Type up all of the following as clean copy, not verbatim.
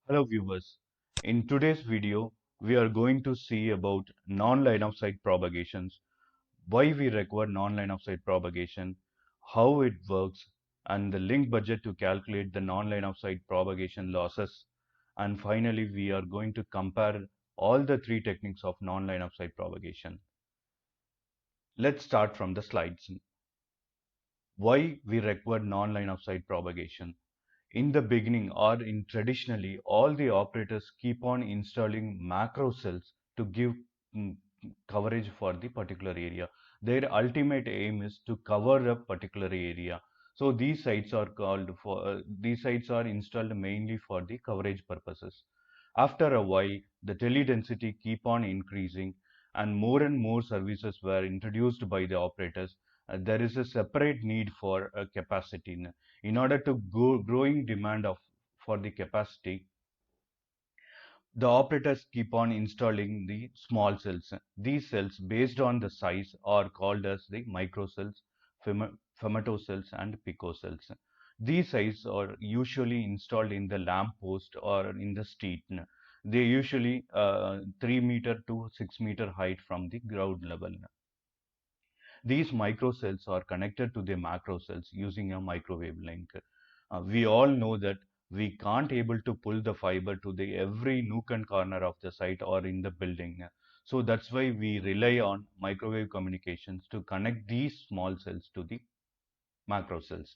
Hello viewers. In today's video, we are going to see about non-line of sight propagations, why we require non-line of sight propagation, how it works, and the link budget to calculate the non-line of sight propagation losses. And finally, we are going to compare all the three techniques of non-line of sight propagation. Let's start from the slides. Why we require non-line of sight propagation. In the beginning or in traditionally, all the operators keep on installing macro cells to give mm, coverage for the particular area. Their ultimate aim is to cover a particular area. So these sites are installed mainly for the coverage purposes. After a while, the tele-density keep on increasing and more services were introduced by the operators. There is a separate need for a capacity. In order to growing demand for the capacity, the operators keep on installing the small cells. These cells, based on the size, are called as the microcells, femtocells, and picocells. These cells are usually installed in the lamp post or in the street. They usually 3 meter to 6 meter height from the ground level. These microcells are connected to the macrocells using a microwave link. We all know that we can't able to pull the fiber to the every nook and corner of the site or in the building. So that's why we rely on microwave communications to connect these small cells to the macrocells.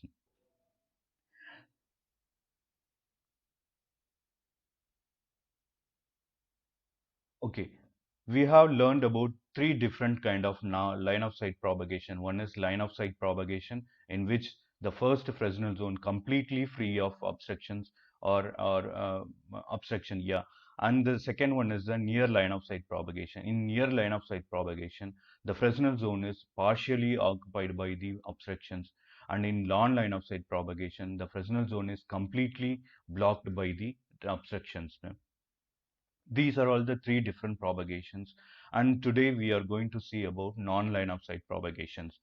Okay, we have learned about three different kind of now line of sight propagation. One is line of sight propagation, in which the first Fresnel zone completely free of obstructions or obstruction, yeah. And the second one is the near line of sight propagation. In near line of sight propagation, the Fresnel zone is partially occupied by the obstructions, and in long line of sight propagation, the Fresnel zone is completely blocked by the obstructions. These are all the three different propagations, and today we are going to see about non-line of sight propagations.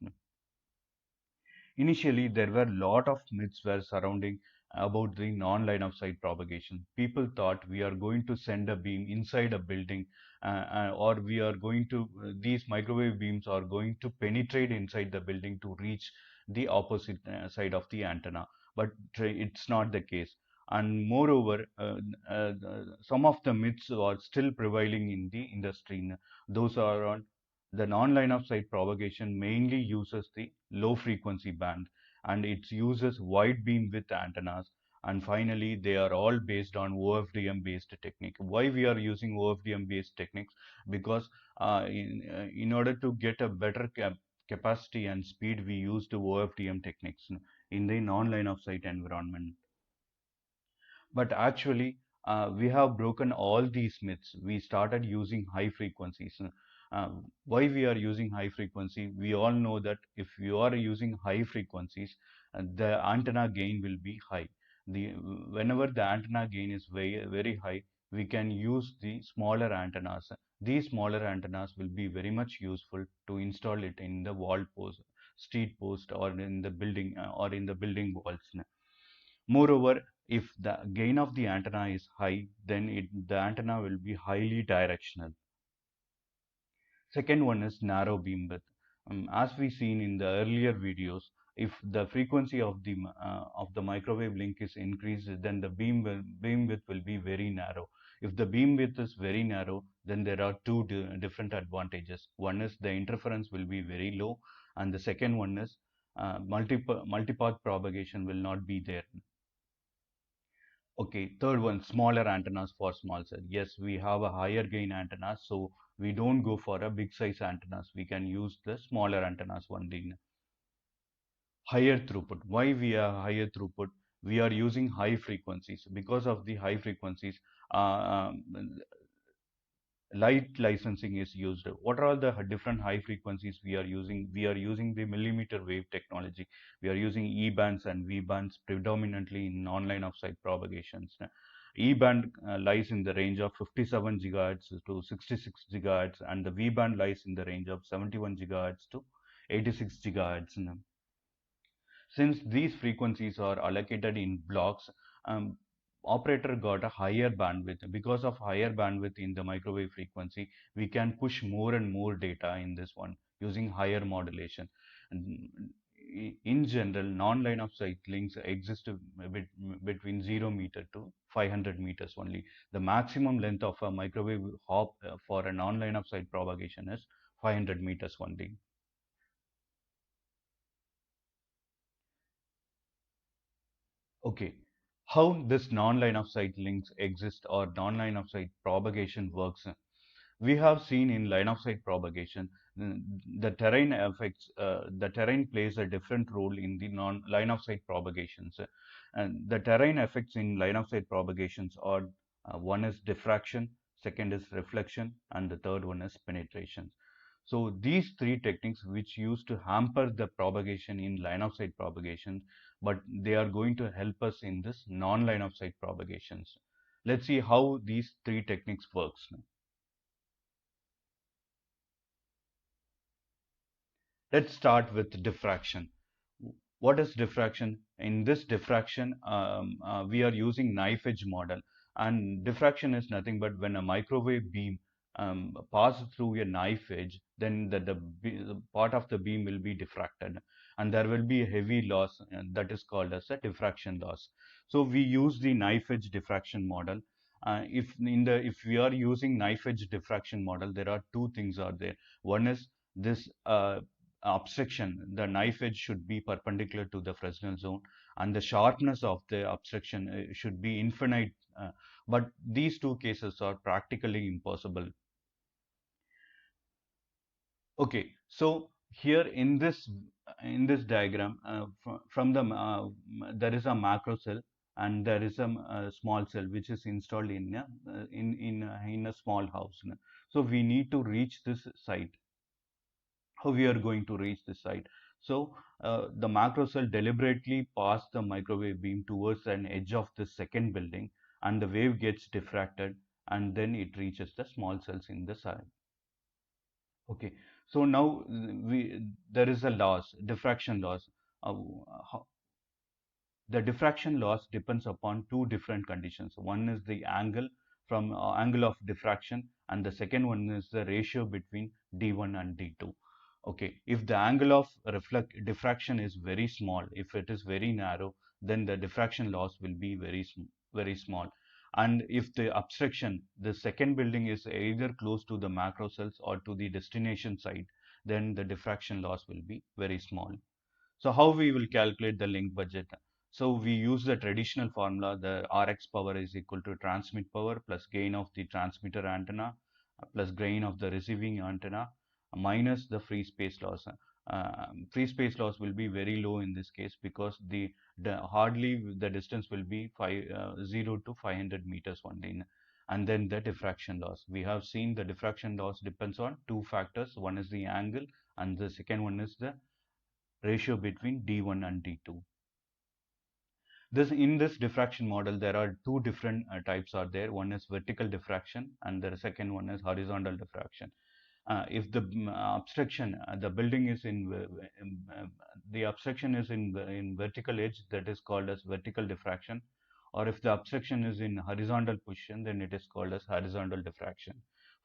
Initially, there were a lot of myths were surrounding about the non-line of sight propagation. People thought we are going to send a beam inside a building, or we are going to these microwave beams are going to penetrate inside the building to reach the opposite side of the antenna. But it's not the case. And moreover, some of the myths are still prevailing in the industry. Those are on the non-line of sight propagation mainly uses the low frequency band, and it uses wide beam width antennas, and finally they are all based on OFDM based technique. Why we are using OFDM based techniques? Because in order to get a better capacity and speed, we use the OFDM techniques in the non-line of sight environment. But actually, we have broken all these myths. We started using high frequencies. Why we are using high frequency? We all know that if you are using high frequencies, the antenna gain will be high. The Whenever the antenna gain is very high, we can use the smaller antennas. These smaller antennas will be very much useful to install it in the wall post, street post, or in the building walls. Moreover, if the gain of the antenna is high, then the antenna will be highly directional. Second one is narrow beam width. As we seen in the earlier videos, if the frequency of the microwave link is increased, then the beam width will be very narrow. If the beam width is very narrow, then there are two different advantages. One is the interference will be very low, and the second one is multipath propagation will not be there. Okay, third one, smaller antennas for small cell. Yes, we have a higher gain antenna, so we don't go for a big size antennas. We can use the smaller antennas only. Higher throughput. Why we are higher throughput? We are using high frequencies. Because of the high frequencies, light licensing is used. What are all the different high frequencies we are using? We are using the millimeter wave technology. We are using E bands and V bands predominantly in non-line of sight propagations. E band lies in the range of 57 gigahertz to 66 gigahertz, and the V band lies in the range of 71 gigahertz to 86 gigahertz. Since these frequencies are allocated in blocks, um, operator got a higher bandwidth. Because of higher bandwidth in the microwave frequency, we can push more and more data in this one using higher modulation. And in general, non-line of sight links exist between 0 meter to 500 meters only. The maximum length of a microwave hop for a non-line of sight propagation is 500 meters only. Okay, how this non-line of sight links exist or non-line of sight propagation works. We have seen in line of sight propagation, the terrain affects, the terrain plays a different role in the non line of sight propagations. And the terrain effects in line of sight propagations are one is diffraction, second is reflection, and the third one is penetration. So these three techniques which used to hamper the propagation in line of sight propagation, but they are going to help us in this non-line of sight propagations. Let's see how these three techniques works. Let's start with diffraction. What is diffraction? In this diffraction, we are using knife edge model, and diffraction is nothing but when a microwave beam passes through a knife edge, then the part of the beam will be diffracted, and there will be a heavy loss, that is called as a diffraction loss. So we use the knife edge diffraction model. If we are using knife edge diffraction model, there are two things are there. One is this obstruction, the knife edge should be perpendicular to the Fresnel zone, and the sharpness of the obstruction should be infinite. But these two cases are practically impossible. Okay, so here in this diagram, from the there is a macro cell and there is a, small cell which is installed in in a small house. So we need to reach this site. How we are going to reach this site? So the macro cell deliberately pass the microwave beam towards an edge of the second building, and the wave gets diffracted, and then it reaches the small cells in the side. Okay, so now there is a loss, diffraction loss. Uh, how, the diffraction loss depends upon two different conditions. One is the angle from angle of diffraction, and the second one is the ratio between d1 and d2. Okay, if the angle of diffraction is very small, if it is very narrow, then the diffraction loss will be very small. And if the obstruction, the second building is either close to the macro cells or to the destination site, then the diffraction loss will be very small. So how we will calculate the link budget? So we use the traditional formula, the Rx power is equal to transmit power plus gain of the transmitter antenna plus gain of the receiving antenna minus the free space loss. Free space loss will be very low in this case because the hardly the distance will be 0 to 500 meters only. And then the diffraction loss. We have seen the diffraction loss depends on two factors. One is the angle and the second one is the ratio between D1 and D2. In this diffraction model, there are two different types are there. One is vertical diffraction and the second one is horizontal diffraction. If the obstruction, the building is the obstruction is in vertical edge, that is called as vertical diffraction. Or if the obstruction is in horizontal position, then it is called as horizontal diffraction.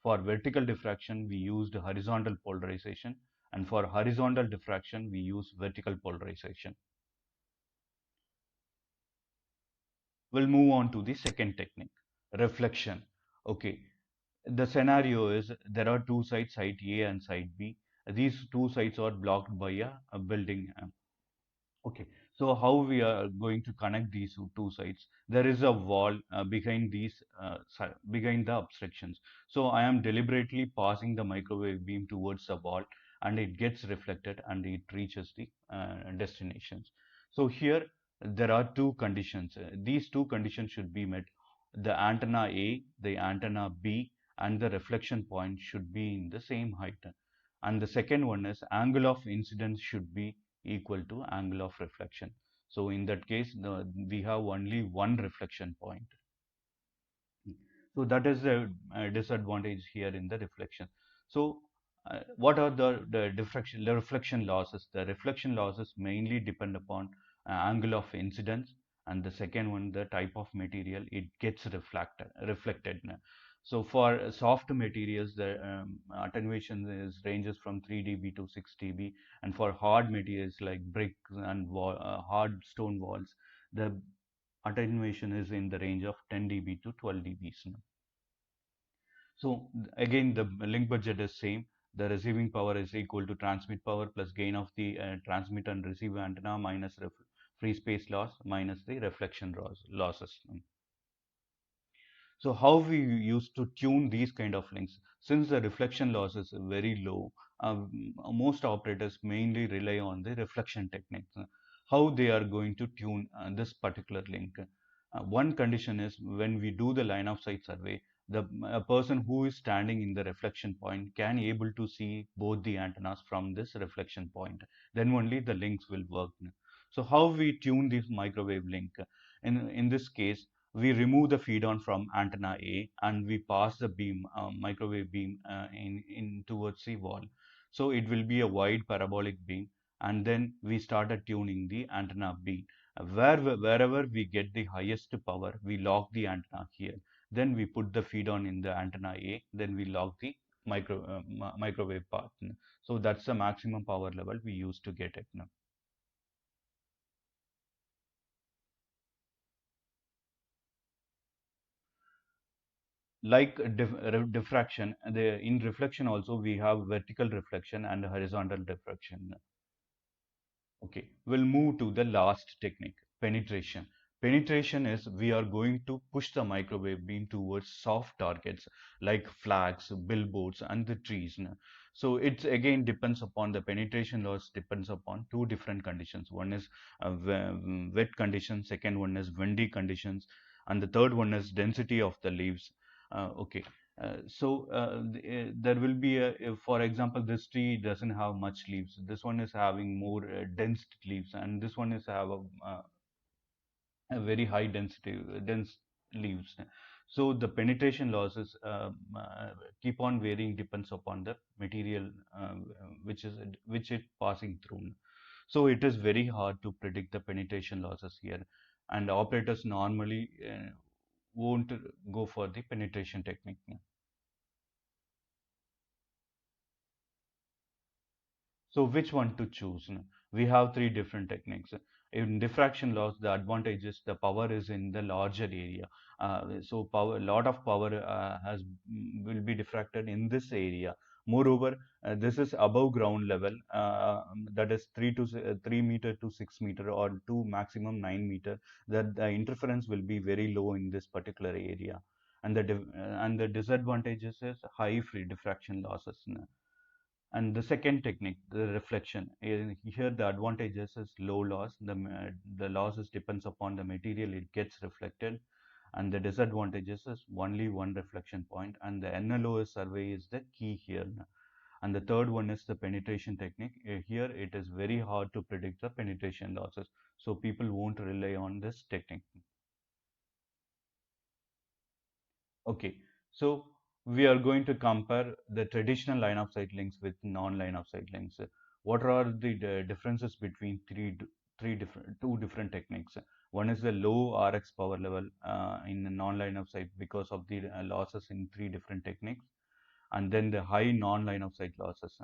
For vertical diffraction, we used horizontal polarization, and for horizontal diffraction, we use vertical polarization. We'll move on to the second technique, reflection. Okay, the scenario is there are two sites, site A and site B. These two sites are blocked by a building. Okay, so how we are going to connect these two sites? There is a wall behind behind the obstructions. So I am deliberately passing the microwave beam towards the wall, and it gets reflected and it reaches the destinations. So here there are two conditions. These two conditions should be met. The antenna A, the antenna B, and the reflection point should be in the same height. And the second one is angle of incidence should be equal to angle of reflection. So in that case, we have only one reflection point. So that is the disadvantage here in the reflection. So what are the reflection losses? The reflection losses mainly depend upon angle of incidence and the second one, the type of material it gets reflected. So for soft materials, the attenuation is ranges from 3 dB to 6 dB, and for hard materials like bricks and hard stone walls, the attenuation is in the range of 10 dB to 12 dB. So again, the link budget is same. The receiving power is equal to transmit power plus gain of the transmit and receive antenna minus free space loss minus the reflection losses. So how we used to tune these kind of links? Since the reflection loss is very low, most operators mainly rely on the reflection techniques. How they are going to tune this particular link? One condition is when we do the line of sight survey, the a person who is standing in the reflection point can able to see both the antennas from this reflection point. Then only the links will work. So how we tune this microwave link? In this case, we remove the feed on from antenna A and we pass the beam, microwave beam in towards the wall. So it will be a wide parabolic beam, and then we started tuning the antenna B. Wherever we get the highest power, we lock the antenna here. Then we put the feed on in the antenna A, then we lock the microwave part. So that's the maximum power level we used to get it now. Like diffraction, in reflection also we have vertical reflection and horizontal diffraction. Okay, we'll move to the last technique, penetration. Penetration is we are going to push the microwave beam towards soft targets like flags, billboards, and the trees. So it's again depends upon the penetration loss depends upon two different conditions. One is wet conditions, second one is windy conditions, and the third one is density of the leaves. Okay, there will be for example, this tree doesn't have much leaves. This one is having more dense leaves, and this one is have a very high dense leaves. So the penetration losses keep on varying depends upon the material which it passing through. So it is very hard to predict the penetration losses here, and operators normally won't go for the penetration technique. So which one to choose? We have three different techniques. In diffraction loss, the advantage is the power is in the larger area. So power, lot of power will be diffracted in this area. Moreover, this is above ground level. That is 3 meter to 6 meter or to maximum 9 meter. That the interference will be very low in this particular area, and the disadvantages is high free diffraction losses. And the second technique, the reflection, here the advantages is low loss. The losses depends upon the material it gets reflected, and the disadvantages is only one reflection point, and the NLOS survey is the key here. And the third one is the penetration technique. Here it is very hard to predict the penetration losses, so people won't rely on this technique. Okay, so we are going to compare the traditional line of sight links with non-line of sight links. What are the differences between two different techniques? One is the low RX power level in the non-line of sight because of the losses in three different techniques, and then the high non-line of sight losses,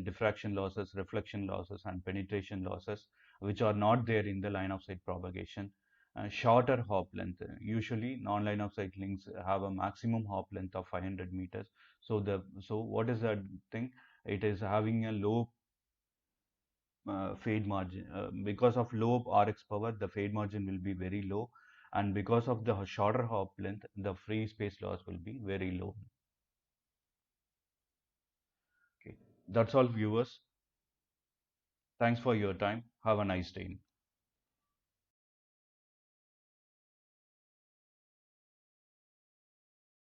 diffraction losses, reflection losses, and penetration losses, which are not there in the line of sight propagation. Shorter hop length. Usually, non-line of sight links have a maximum hop length of 500 meters. So what is that thing? It is having a low fade margin. Because of low RX power, the fade margin will be very low, and because of the shorter hop length, the free space loss will be very low. Okay, that's all, viewers. Thanks for your time. Have a nice day.